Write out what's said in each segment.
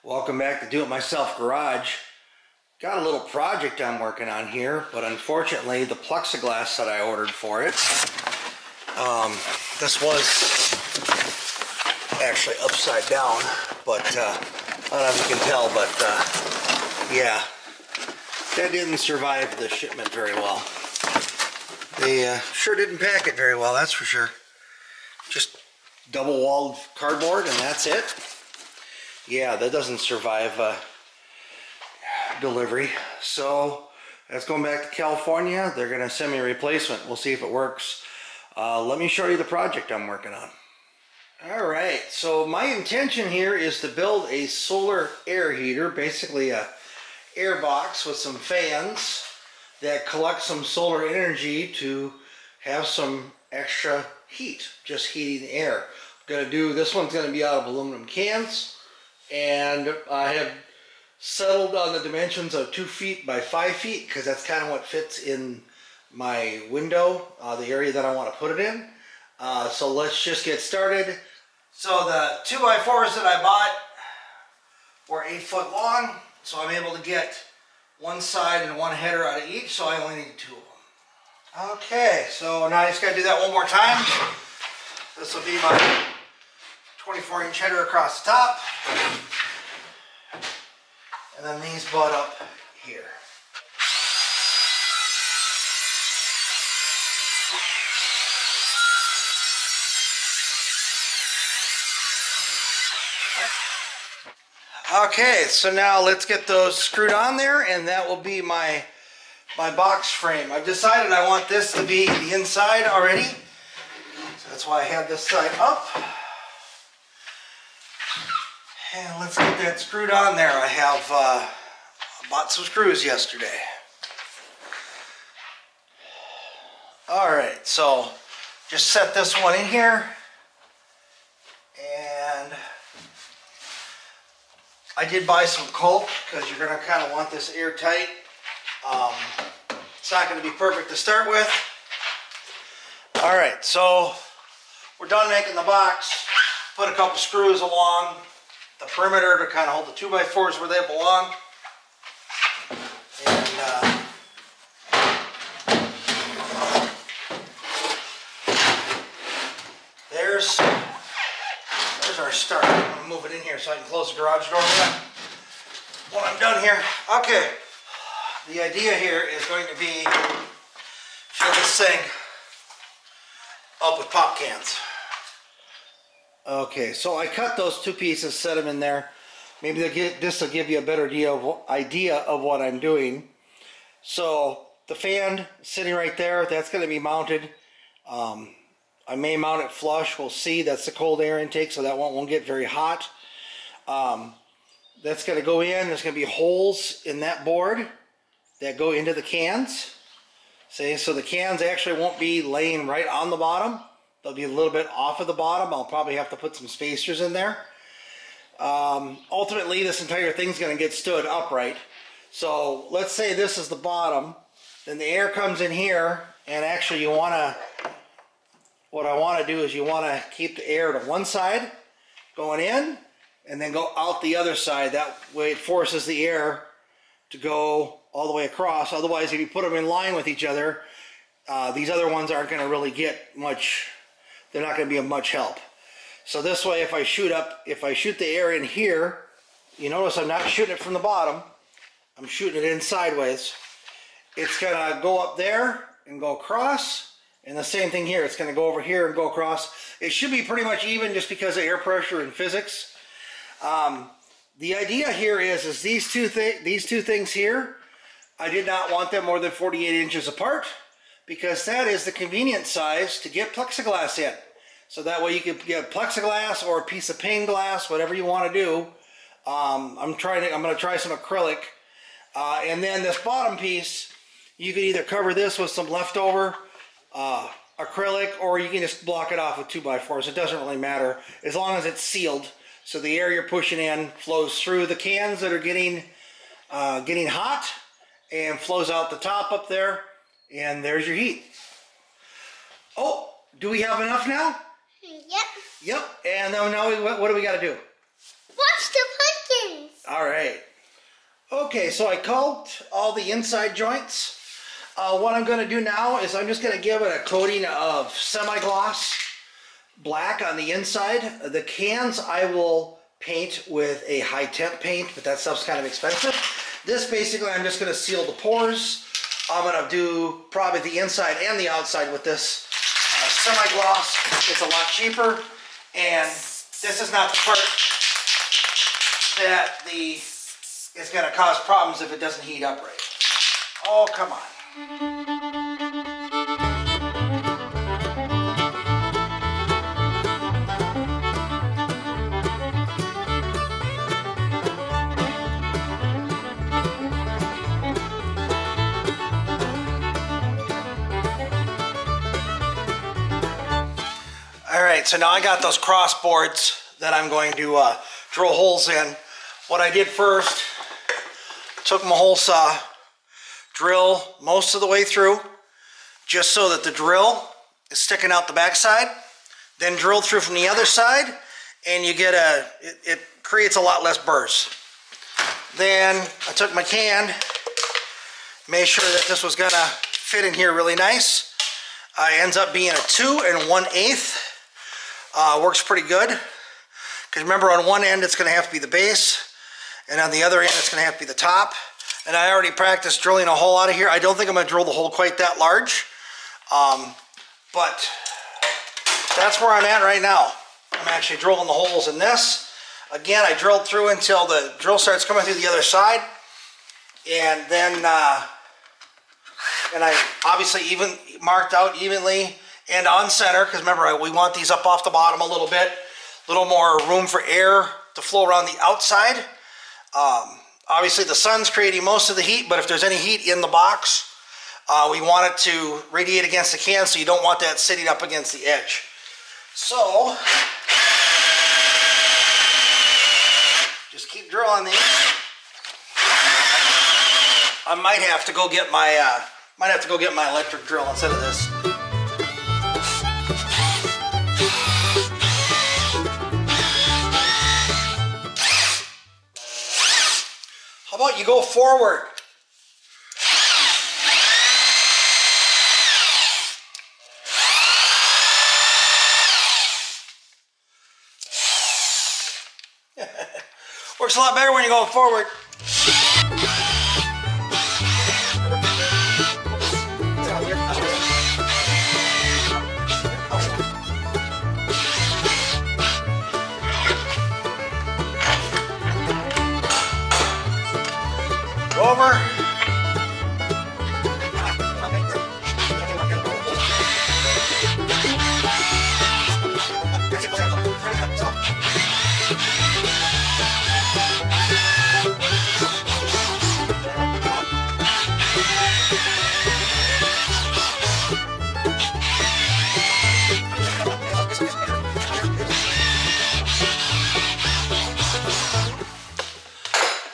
Welcome back to Do It Myself Garage. Got a little project I'm working on here, but unfortunately the plexiglass that I ordered for it, this was actually upside down, but I don't know if you can tell, but yeah, that didn't survive the shipment very well. They sure didn't pack it very well, that's for sure. Just double-walled cardboard and that's it. Yeah, that doesn't survive delivery. So that's going back to California. They're going to send me a replacement. We'll see if it works. Let me show you the project I'm working on. All right, so my intention here is to build a solar air heater, basically a air box with some fans that collect some solar energy to have some extra heat, just heating the air. This one's going to be out of aluminum cans. And I have settled on the dimensions of 2 feet by 5 feet because that's kind of what fits in my window, the area that I want to put it in. So let's just get started. So the 2x4s that I bought were 8 foot long, so I'm able to get one side and one header out of each, so I only need 2 of them. Okay, so now I just got to do that one more time. This will be my 24-inch header across the top, and then these butt up here. Okay, so now let's get those screwed on there, and that will be my box frame. I've decided I want this to be the inside already, so that's why I have this side up. And let's get that screwed on there. I have bought some screws yesterday. Alright, so just set this one in here. And I did buy some caulk because you're going to kind of want this airtight. It's not going to be perfect to start with. Alright, so we're done making the box. Put a couple screws along the perimeter to kind of hold the 2x4s where they belong. And there's our start. I'm going to move it in here so I can close the garage door when I'm done here. Okay, the idea here is going to be fill this thing up with pop cans. Okay, so I cut those 2 pieces, set them in there. Maybe this will give you a better idea of what I'm doing. So the fan sitting right there, that's going to be mounted. I may mount it flush. We'll see. That's the cold air intake, so that won't get very hot. That's going to go in. There's going to be holes in that board that go into the cans. See, so the cans actually won't be laying right on the bottom. They'll be a little bit off of the bottom. I'll probably have to put some spacers in there. Ultimately, this entire thing's going to get stood upright. So let's say this is the bottom. Then the air comes in here, and actually what I want to do is you want to keep the air to one side going in, and then go out the other side. That way it forces the air to go all the way across. Otherwise, if you put them in line with each other, these other ones aren't going to really get much. They're not going to be of much help. So this way, if I shoot the air in here, you notice I'm not shooting it from the bottom. I'm shooting it in sideways. It's going to go up there and go across. And the same thing here. It's going to go over here and go across. It should be pretty much even just because of air pressure and physics. The idea here is these two things here, I did not want them more than 48 inches apart, because that is the convenient size to get plexiglass in. So that way you can get plexiglass or a piece of pane glass, whatever you want to do. I'm going to try some acrylic. And then this bottom piece, you can either cover this with some leftover acrylic, or you can just block it off with 2x4s. It doesn't really matter as long as it's sealed. So the air you're pushing in flows through the cans that are getting hot and flows out the top up there. And there's your heat. Oh, do we have enough now? Yep. Yep. And now what do we got to do? Watch the pumpkins. Okay, so I caulked all the inside joints. What I'm going to do now is I'm just going to give it a coating of semi-gloss black on the inside. The cans I will paint with a high temp paint, but that stuff's kind of expensive. This basically I'm just going to seal the pores. I'm going to do probably the inside and the outside with this semi-gloss. It's a lot cheaper, and this is not the part that is going to cause problems if it doesn't heat up right. Oh, come on. Alright, so now I got those cross boards that I'm going to drill holes in. What I did first, took my hole saw, drill most of the way through, just so that the drill is sticking out the back side, then drill through from the other side, and you get it creates a lot less burrs. Then I took my can, made sure that this was gonna fit in here really nice. It ends up being a 2 1/8. Works pretty good, because remember, on one end it's going to have to be the base, and on the other end it's going to have to be the top. And I already practiced drilling a hole out of here. I don't think I'm going to drill the hole quite that large, but that's where I'm at right now. I'm actually drilling the holes in this. Again, I drilled through until the drill starts coming through the other side, and then and I obviously marked out evenly and on center, because remember, we want these up off the bottom a little bit, a little more room for air to flow around the outside. Obviously the sun's creating most of the heat, but if there's any heat in the box, we want it to radiate against the can, so you don't want that sitting up against the edge. So just keep drilling these. I might have to go get my electric drill instead of this. How about you go forward? Works a lot better when you go forward. Over.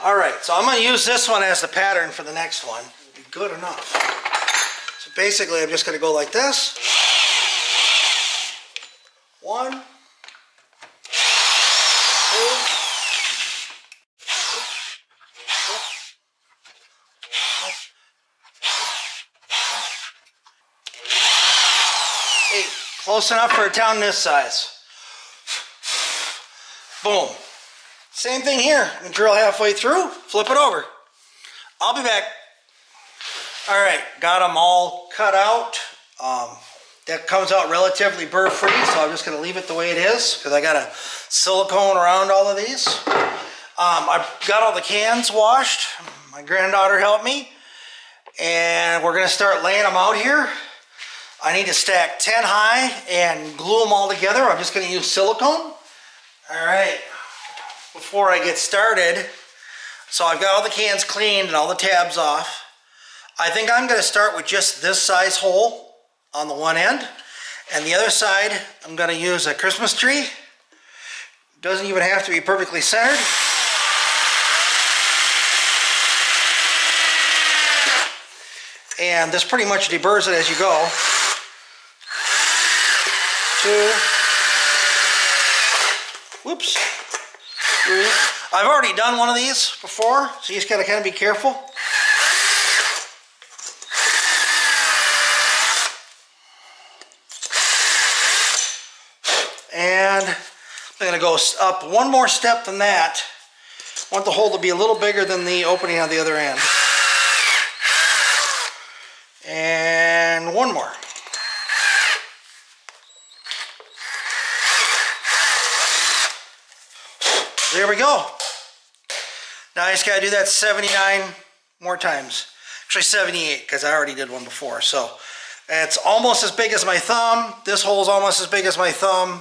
Alright, so I'm going to use this one as the pattern for the next one. It'll be good enough. So basically I'm just going to go like this. 1, 2, 8. Close enough for a town this size. Boom. Same thing here. You can drill halfway through, flip it over. I'll be back. Alright, got them all cut out. That comes out relatively burr-free, so I'm just going to leave it the way it is, because I got a silicone around all of these. I've got all the cans washed. My granddaughter helped me. And we're going to start laying them out here. I need to stack 10 high and glue them all together. I'm just going to use silicone. Alright. Before I get started, so I've got all the cans cleaned and all the tabs off. I think I'm going to start with just this size hole on the one end, and the other side I'm going to use a Christmas tree. Doesn't even have to be perfectly centered. And this pretty much deburrs it as you go. 2. Whoops. 3. I've already done one of these before, so you just gotta kind of be careful. And I'm gonna go up one more step than that. I want the hole to be a little bigger than the opening on the other end. And one more. There we go. Now I just gotta do that 79 more times. Actually 78, because I already did one before. So it's almost as big as my thumb. This hole is almost as big as my thumb.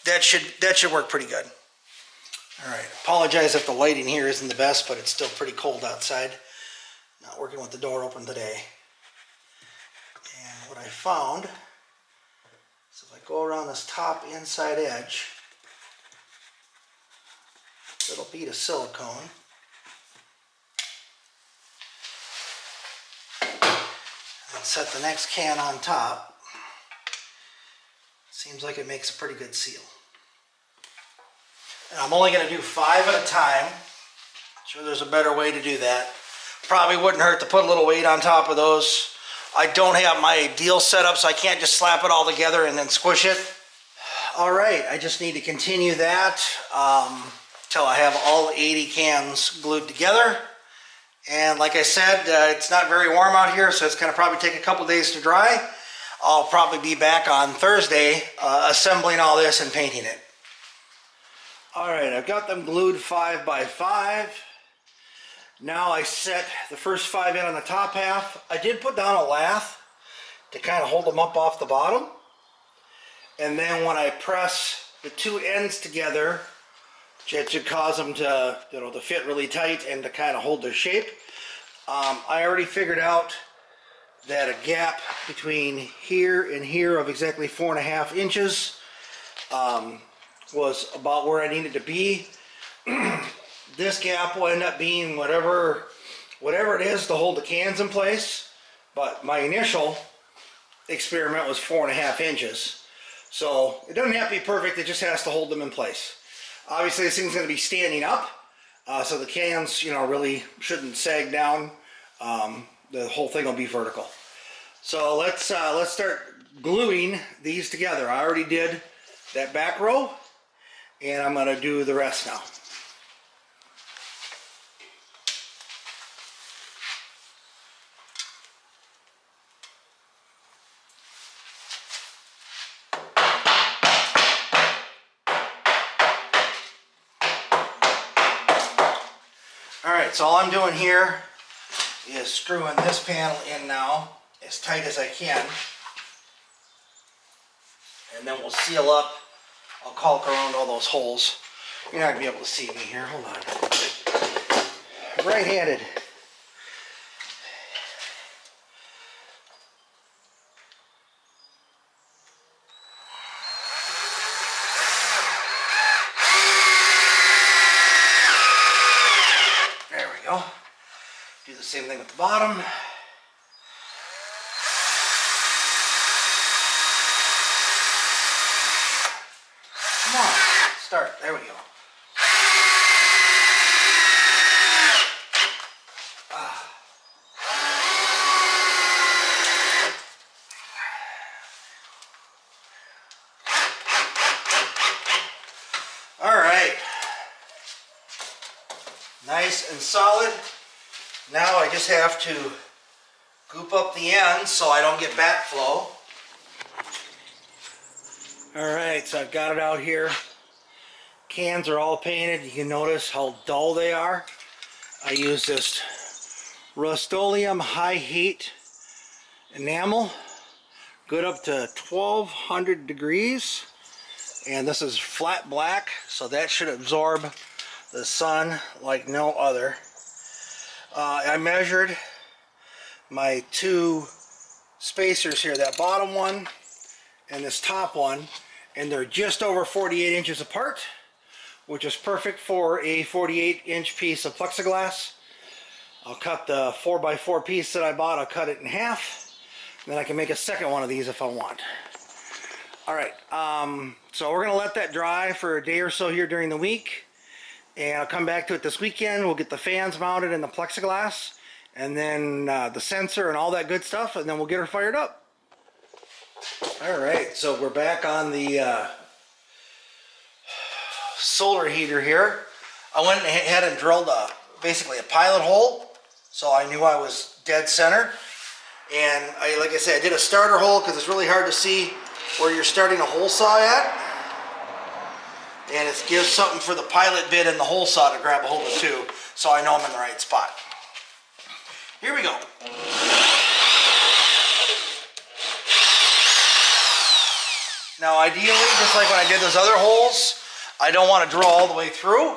That should work pretty good. All right, apologize if the lighting here isn't the best, but it's still pretty cold outside. Not working with the door open today. And what I found is if I go around this top inside edge, little bead of silicone, and set the next can on top. Seems like it makes a pretty good seal. And I'm only going to do 5 at a time. I'm sure there's a better way to do that. Probably wouldn't hurt to put a little weight on top of those. I don't have my ideal setup, so I can't just slap it all together and then squish it. All right, I just need to continue that till I have all 80 cans glued together. And like I said, it's not very warm out here, so it's going to probably take a couple days to dry. I'll probably be back on Thursday assembling all this and painting it. All right, I've got them glued 5 by 5. Now I set the first 5 in on the top half. I did put down a lath to kind of hold them up off the bottom. And then when I press the 2 ends together, it should cause them to, to fit really tight and to kind of hold their shape. I already figured out that a gap between here and here of exactly 4.5 inches was about where I needed to be. This gap will end up being whatever it is to hold the cans in place, but my initial experiment was 4.5 inches. So it doesn't have to be perfect, it just has to hold them in place. Obviously this thing's going to be standing up, so the cans, really shouldn't sag down. The whole thing will be vertical. So let's start gluing these together. I already did that back row, and I'm going to do the rest now. Alright, so all I'm doing here is screwing this panel in now as tight as I can, and then we'll seal up. I'll caulk around all those holes. You're not going to be able to see me here. Hold on. Right-handed. There we go. Do the same thing with the bottom. Come on, start. There we go. All right. Nice and solid. Now I just have to goop up the ends so I don't get backflow. Alright, so I've got it out here. Cans are all painted. You can notice how dull they are. I use this Rust-Oleum high heat enamel, good up to 1200 degrees. And this is flat black, so that should absorb the sun like no other. I measured my 2 spacers here, that bottom one and this top one, and they're just over 48 inches apart, which is perfect for a 48-inch piece of plexiglass. I'll cut the 4x4 piece that I bought, I'll cut it in half, and then I can make a second one of these if I want. Alright, so we're going to let that dry for a day or so here during the week, And I'll come back to it this weekend. We'll get the fans mounted in the plexiglass, and then the sensor and all that good stuff, and then we'll get her fired up. All right, so we're back on the solar heater here. I went ahead and drilled basically a pilot hole, so I knew I was dead center. And like I said, I did a starter hole because it's really hard to see where you're starting a hole saw at. And it gives something for the pilot bit and the hole saw to grab a hold of too, so I know I'm in the right spot. Here we go. Now ideally, just like when I did those other holes, I don't want to drill all the way through.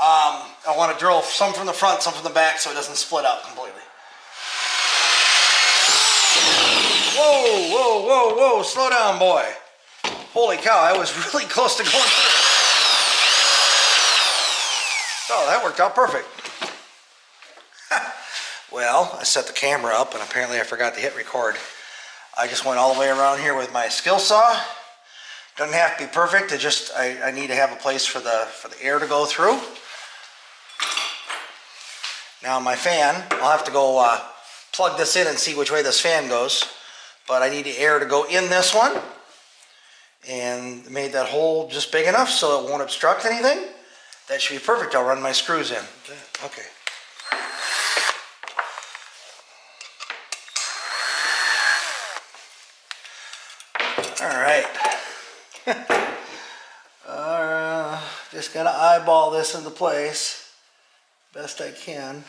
I want to drill some from the front, some from the back, so it doesn't split out completely. Whoa, whoa, whoa, whoa, slow down, boy. Holy cow, I was really close to going through. Oh, that worked out perfect. Well, I set the camera up and apparently I forgot to hit record. I just went all the way around here with my skill saw. Doesn't have to be perfect, it just, I need to have a place for the air to go through. Now my fan, I'll have to go plug this in and see which way this fan goes. But I need the air to go in this one. And made that hole just big enough so it won't obstruct anything. That should be perfect. I'll run my screws in. Okay. All right. Just gotta eyeball this into place best I can.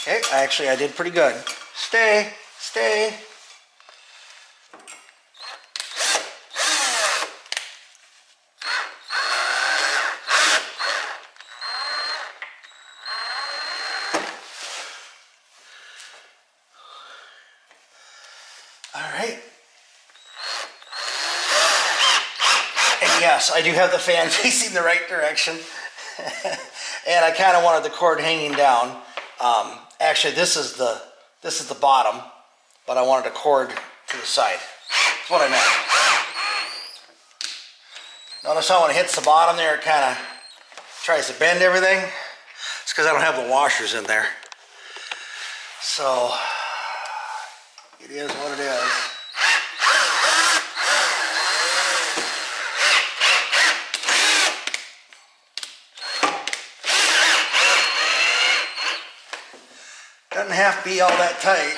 Okay, actually I did pretty good. Stay, stay. All right. And yes, I do have the fan facing the right direction. And I kind of wanted the cord hanging down. Actually, this is the bottom, but I wanted a cord to the side. That's what I meant. Notice how when it hits the bottom there, it kind of tries to bend everything. It's because I don't have the washers in there. So, it is what it is. Doesn't have to be all that tight.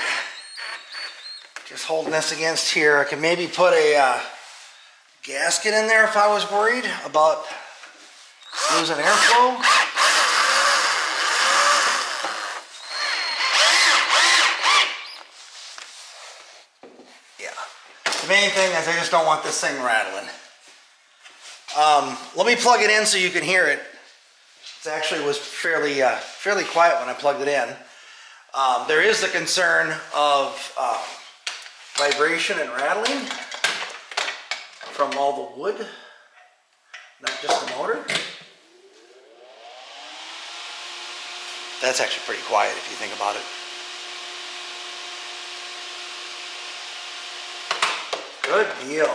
Just holding this against here. I can maybe put a gasket in there if I was worried about losing airflow. Yeah. The main thing is I just don't want this thing rattling. Let me plug it in so you can hear it. It actually was fairly quiet when I plugged it in. There is the concern of vibration and rattling from all the wood, not just the motor. That's actually pretty quiet if you think about it. Good deal.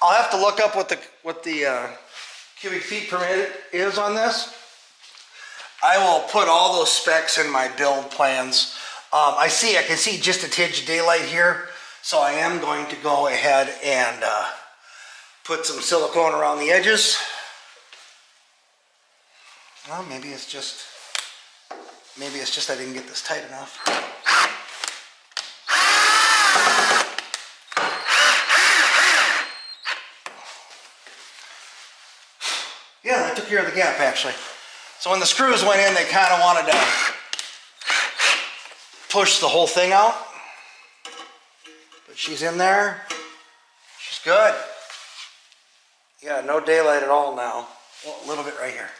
I'll have to look up what the cubic feet per minute is on this. I will put all those specs in my build plans. I can see just a tinge of daylight here, so I am going to go ahead and put some silicone around the edges. Well, maybe it's just I didn't get this tight enough. Yeah, that took care of the gap actually. So when the screws went in, they kind of wanted to push the whole thing out. But she's in there. She's good. Yeah, no daylight at all now. Well, a little bit right here.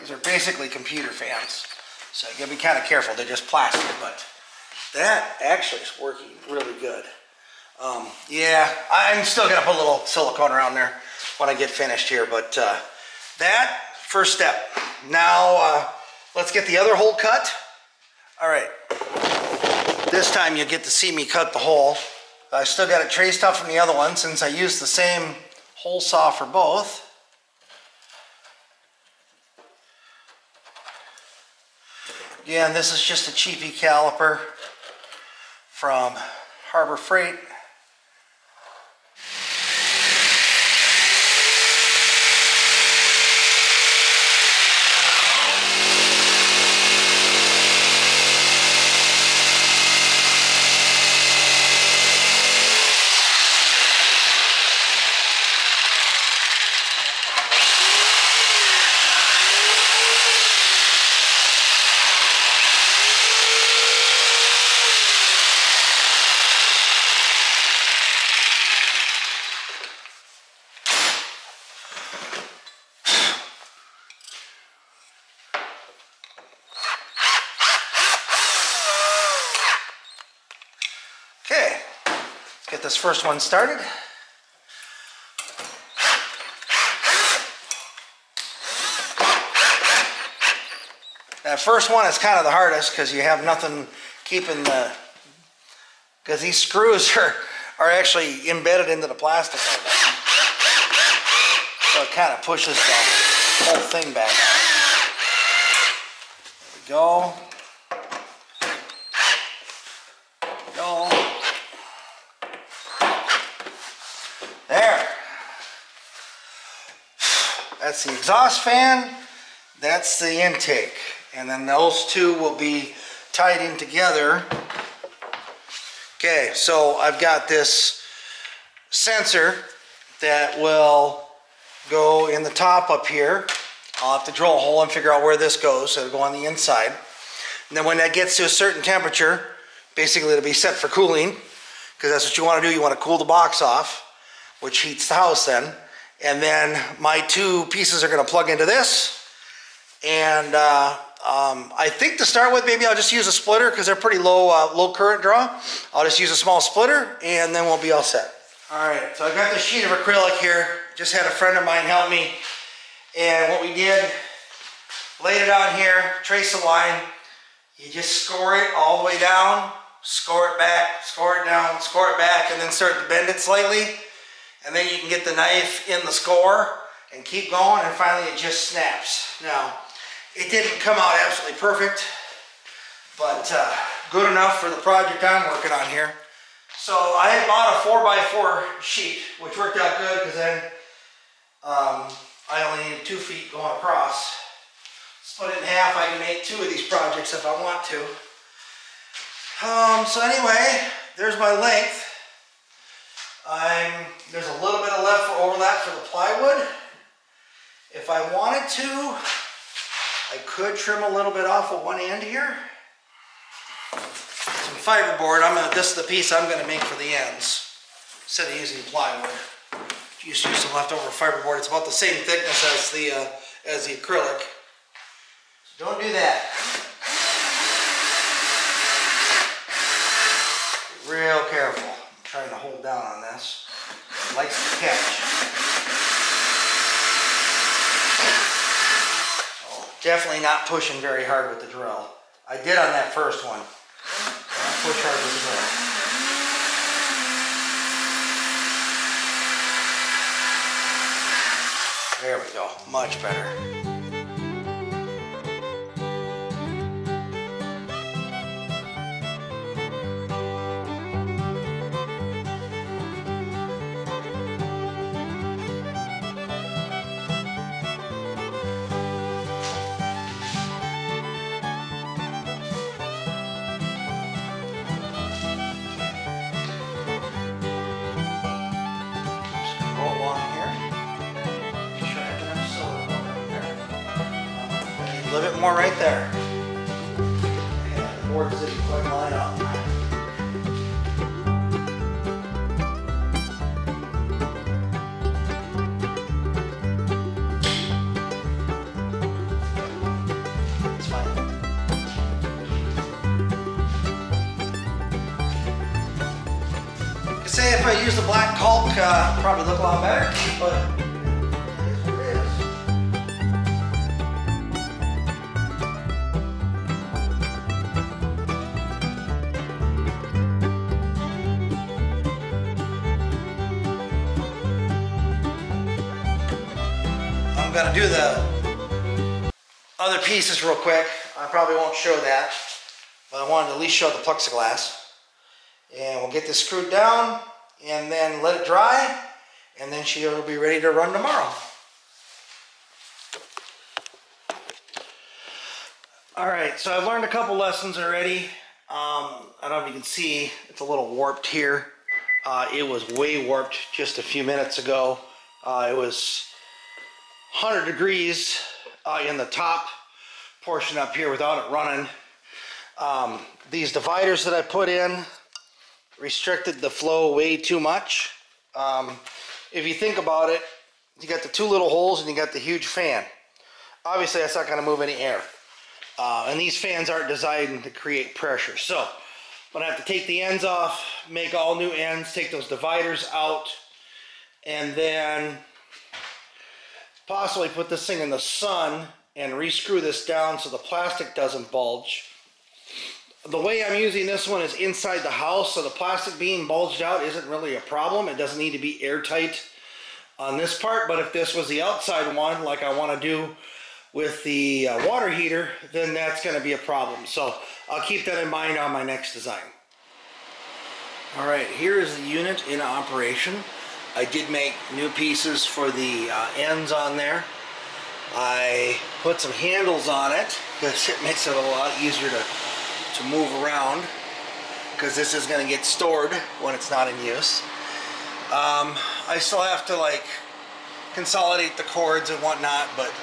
These are basically computer fans. So you gotta be kind of careful. They're just plastic, but that actually is working really good. Yeah, I'm still gonna put a little silicone around there when I get finished here, but that, first step. Now, let's get the other hole cut. All right, this time you get to see me cut the hole. I still got it traced up from the other one since I used the same hole saw for both. Again, this is just a cheapy caliper from Harbor Freight. Okay, let's get this first one started. That first one is kind of the hardest because you have nothing keeping the, because these screws are actually embedded into the plastic like that. So it kind of pushes the whole thing back out. There we go. There. That's the exhaust fan. That's the intake. And then those two will be tied in together. Okay, so I've got this sensor that will go in the top up here. I'll have to drill a hole and figure out where this goes. So it'll go on the inside. And then when that gets to a certain temperature, basically it'll be set for cooling, because that's what you want to do. You want to cool the box off, which heats the house then. And then my two pieces are going to plug into this. And I think to start with, maybe I'll just use a splitter because they're pretty low current draw. I'll just use a small splitter and then we'll be all set. All right, so I've got this sheet of acrylic here. Just had a friend of mine help me. And what we did, laid it on here, trace a line. You just score it all the way down, score it back, score it down, score it back, and then start to bend it slightly. And then you can get the knife in the score and keep going, and finally it just snaps. Now, it didn't come out absolutely perfect, but good enough for the project I'm working on here. So I had bought a 4x4 sheet, which worked out good because then I only needed 2 feet going across. Split it in half, I can make 2 of these projects if I want to. So anyway, there's my length. There's a little bit of left for overlap for the plywood. If I wanted to, I could trim a little bit off of one end here. Some fiberboard. This is the piece I'm going to make for the ends instead of using plywood. Just use some leftover fiberboard. It's about the same thickness as the acrylic. So don't do that. Be real careful. I'm trying to hold down on this. It likes to catch. Definitely not pushing very hard with the drill. I did on that first one. Don't push hard with the drill. There we go. Much better. A little bit more right there. And the boards didn't quite line up. I say if I use the black caulk, probably look a lot better, but it is what it is. I'm gonna do the other pieces real quick. I probably won't show that, but I wanted to at least show the plexiglass. And we'll get this screwed down and then let it dry, and then she'll be ready to run tomorrow. Alright, so I've learned a couple lessons already. I don't know if you can see, it's a little warped here. It was way warped just a few minutes ago. It was 100 degrees in the top portion up here without it running. These dividers that I put in restricted the flow way too much. If you think about it, you got the two little holes and you got the huge fan. Obviously that's not going to move any air. And these fans aren't designed to create pressure. So I'm going to have to take the ends off, make all new ends, take those dividers out, and then possibly put this thing in the sun and re-screw this down so the plastic doesn't bulge. The way I'm using this one is inside the house, so the plastic being bulged out isn't really a problem. It doesn't need to be airtight on this part, but if this was the outside one, like I want to do with the water heater, then that's going to be a problem. So I'll keep that in mind on my next design. Alright, here is the unit in operation. I did make new pieces for the ends on there. I put some handles on it because it makes it a lot easier to move around, because this is going to get stored when it's not in use. I still have to like consolidate the cords and whatnot, but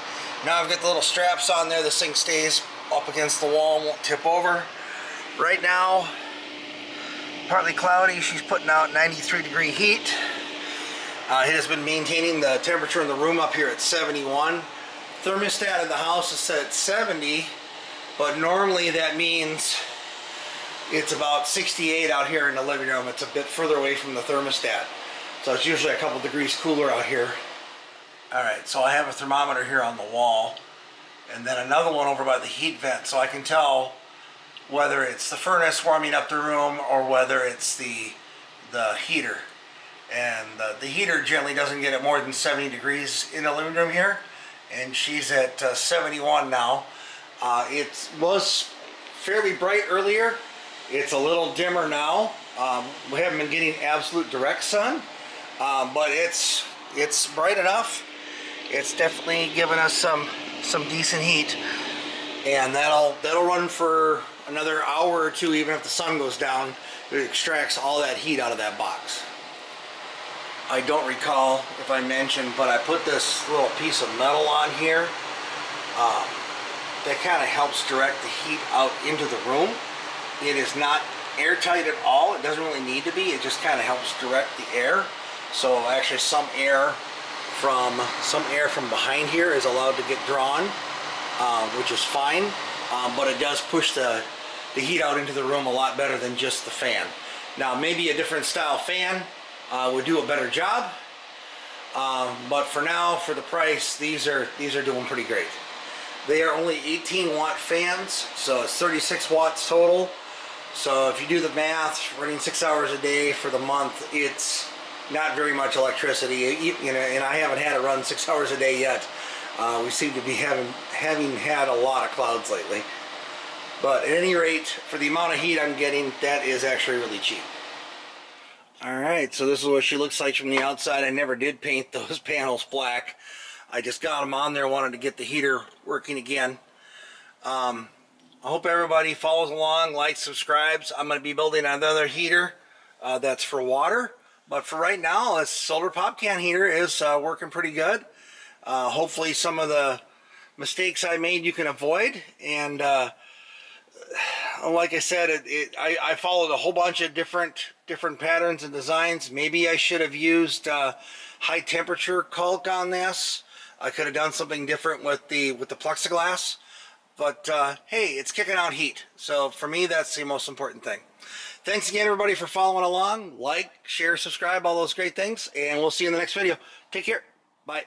now I've got the little straps on there. This thing stays up against the wall and won't tip over. Right now, partly cloudy. She's putting out 93-degree heat. It has been maintaining the temperature in the room up here at 71. Thermostat in the house is set at 70. But normally that means it's about 68 out here in the living room. It's a bit further away from the thermostat. So it's usually a couple degrees cooler out here. Alright, so I have a thermometer here on the wall. And then another one over by the heat vent. So I can tell whether it's the furnace warming up the room or whether it's the heater. And the heater generally doesn't get it more than 70 degrees in the living room here. And she's at 71 now. It was fairly bright earlier. It's a little dimmer now. We haven't been getting absolute direct sun, but it's bright enough. It's definitely given us some decent heat, and that'll run for another hour or two. Even if the sun goes down, it extracts all that heat out of that box. I don't recall if I mentioned, but I put this little piece of metal on here. That kind of helps direct the heat out into the room. It is not airtight at all. It doesn't really need to be. It just kind of helps direct the air. So actually some air from behind here is allowed to get drawn, which is fine. But it does push the heat out into the room a lot better than just the fan. Now maybe a different style fan would do a better job. But for now, for the price, these are doing pretty great. They are only 18-watt fans, so it's 36 watts total. So if you do the math, running 6 hours a day for the month, it's not very much electricity. You know, and I haven't had it run 6 hours a day yet. We seem to be having had a lot of clouds lately. But at any rate, for the amount of heat I'm getting, that is actually really cheap. Alright, so this is what she looks like from the outside. I never did paint those panels black. I just got them on there, wanted to get the heater working again. I hope everybody follows along, likes, subscribes. I'm going to be building another heater that's for water. But for right now, this solar pop can heater is working pretty good. Hopefully some of the mistakes I made you can avoid. And like I said, I followed a whole bunch of different patterns and designs. Maybe I should have used high temperature caulk on this. I could have done something different with the plexiglass, But hey, it's kicking out heat. So for me, that's the most important thing. Thanks again, everybody, for following along. Like, share, subscribe, all those great things. And we'll see you in the next video. Take care. Bye.